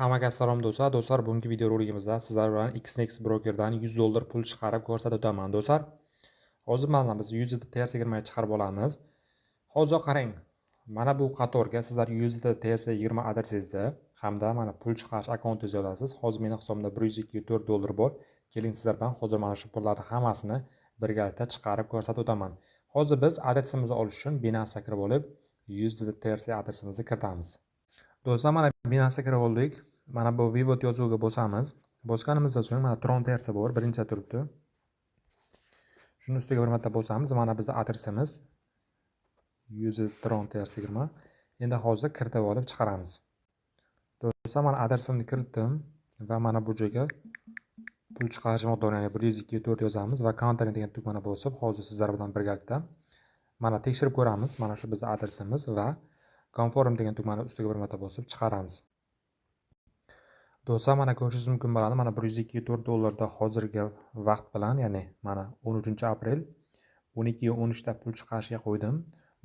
Hammaga salom do'stlar. Do'stlar, bugungi video roligimizda sizlar bilan XNX brokerdan $100 pul chiqarib ko'rsatib o'taman. Do'stlar, hozir mana biz USDT TRC20 chiqarib olamiz. Hozir qarang. Mana bu qatorga sizlar USDT TRC20 adresingizda hamda mana pul chiqarish akkauntingizni yozasiz. Hozir mening hisobimda $124 bor. Keling sizlar bilan hozir mana shu pullarni hammasini birgalikda chiqarib ko'rsatib o'taman. Hozir biz adresimizni olish uchun Binance'ga kirib olib, USDT TRC adresimizni kiritamiz. Do'stlar, mana Binance'ga kirib oldik. Mana bu Vivot yozuviga bosamiz. Bosganimizdan so'ng mana Tron TRC bor, birinchi turibdi. Shuni ustiga bir marta bosamiz. Mana bizning adresimiz USDT Tron TRC20. Endi hozir kiritib olib chiqaramiz. Do'stlar, mana adresimni kiritdim va mana bu joyga pul chiqarish miqdorini, ya'ni 124 yozamiz va Counter degan tugmani bosib, hozir sizlar bilan birgalikda mana tekshirib ko'ramiz. Mana shu bizning adresimiz va Confirm degan tugmani ustiga bir marta bosib chiqaramiz. Do'stlar, mana ko'rishingiz mumkin bo'ladi. Mana $124 da hozirgi vaqt bilan, ya'ni mana 13-aprel 12:13 da pul chiqarishga qo'ydim.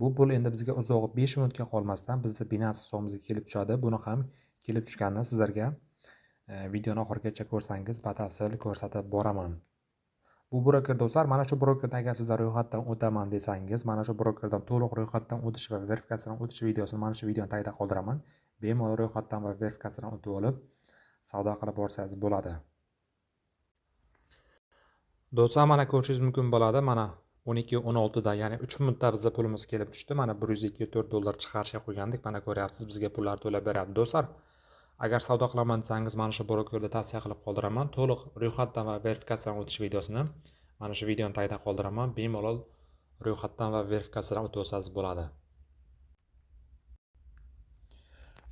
Bu pul endi bizga uzoq 5 minutga qolmasdan bizning Binance hisobimizga kelib tushadi. Buni ham kelib tushganini sizlarga videoni oxirigacha ko'rsangiz batafsil ko'rsatib boraman. Bu broker do'stlar, mana shu brokerdan agar sizlar ro'yxatdan o'taman desangiz, mana shu brokerdan to'liq ro'yxatdan o'tish va verifikatsiyadan o'tish videosini mana shu videoning tagida qoldiraman. Bemalol ro'yxatdan va verifikatsiyadan o'tib olib savdo qilib borsangiz bo'ladi. Do'stlar, mana ko'rishingiz mumkin bo'ladi. Mana 12:16 da, ya'ni 3 minutda bizga pulimiz kelib tushdi. Mana $124 chiqarishga qo'ygandik. Mana ko'ryapsiz, bizga pullar to'lab beryapti. Do'stlar, agar savdo qilaman desangiz, mana shu brokerni tavsiya qilib qoldiraman. To'liq ro'yxatdan va verifikatsiyadan o'tish videosini mana shu videoning tagida qoldiraman. Bemalol ro'yxatdan va verifikatsiyadan o'tib olsangiz bo'ladi.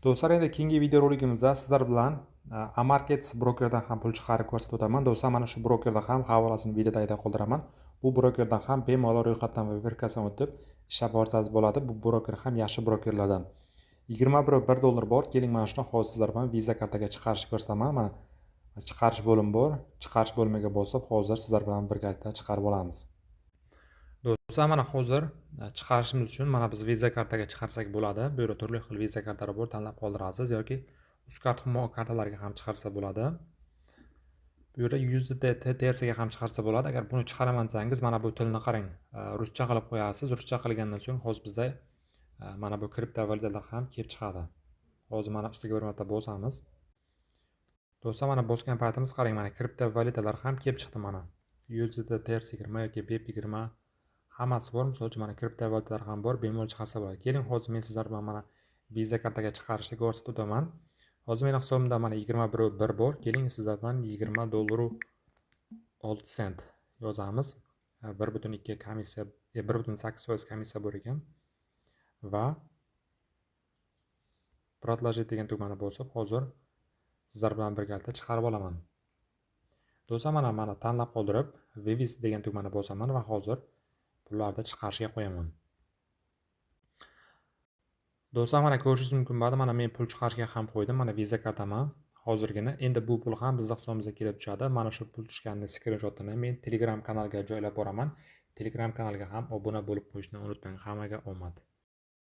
Do'stlar, endi keyingi video roligimizda sizlar bilan Amarkets brokerdan ham pul chiqarib ko'rsatib o'taman. Do'stlar, mana shu brokerdan ham havolasini video tagida qoldiraman. Bu brokerdan ham bemalol ro'yxatdan va verifikatsiyadan o'tib ishlab borsangiz bo'ladi. Bu broker ham yaxshi brokerlardan. 21 $1 bor. Keling mana shuni hozir sizlar bilan Visa kartaga chiqarish ko'rsataman. Mana chiqarish bo'limi bor. Chiqarish bo'limiga bosib, hozir sizlar bilan birgalikda chiqarib olamiz. Do'stlar, mana hozir chiqarishimiz uchun mana biz Visa kartaga chiqarsak bo'ladi. Bu yerda turli xil Visa kartalari bor, tanlab qoldirasiz yoki Uzcard Humo kartalarga ham chiqarsa bo'ladi. Bu yerda USDT TRC ga ham chiqarsa bo'ladi. Agar buni chiqaraman desangiz, mana bu tilni qarang. Ruscha qilib qo'yasiz. Ruscha qilgandan so'ng hozir bizda mana bu kriptovalyutalar ham kelib chiqadi. Hozir mana ustiga bir marta bosamiz. Do'stlar, mana bosgan paytimiz qarang, mana kriptovalyutalar ham kelib chiqdi mana. USDT TRC20 yoki BP20 hammasi bor. Misol uchun mana kriptovalyutalar ham bor, bemalol chiqarsa bo'ladi. Keling, hozir men sizlar bilan mana Visa kartaga chiqarishni ko'rsatib o'taman. Hozir mening hisobimda mana 21 bor. Keling, sizlar bilan $20.6 yozamiz. 1.2 komissiya, 1.8% komissiya bor ekan. Va продолжить degan tugmani bosib, hozir sizlar bilan birgalikda chiqarib olaman. Do'stlar, mana tanlab qoldirib, Vivis degan tugmani bosaman va hozir pullarni chiqarishga qo'yaman. Do'stlar, mana ko'rishingiz mumkin bo'ladi. Mana men pul chiqarishga ham qo'ydim. Mana Visa kartama hozirgina. Endi bu pul ham bizning hisobimizga kelib tushadi. Mana shu pul tushganini skrinshotini men Telegram kanalga joylab boraman. Telegram kanalga ham obuna bo'lib qo'yishni unutmang. Hammaga omad.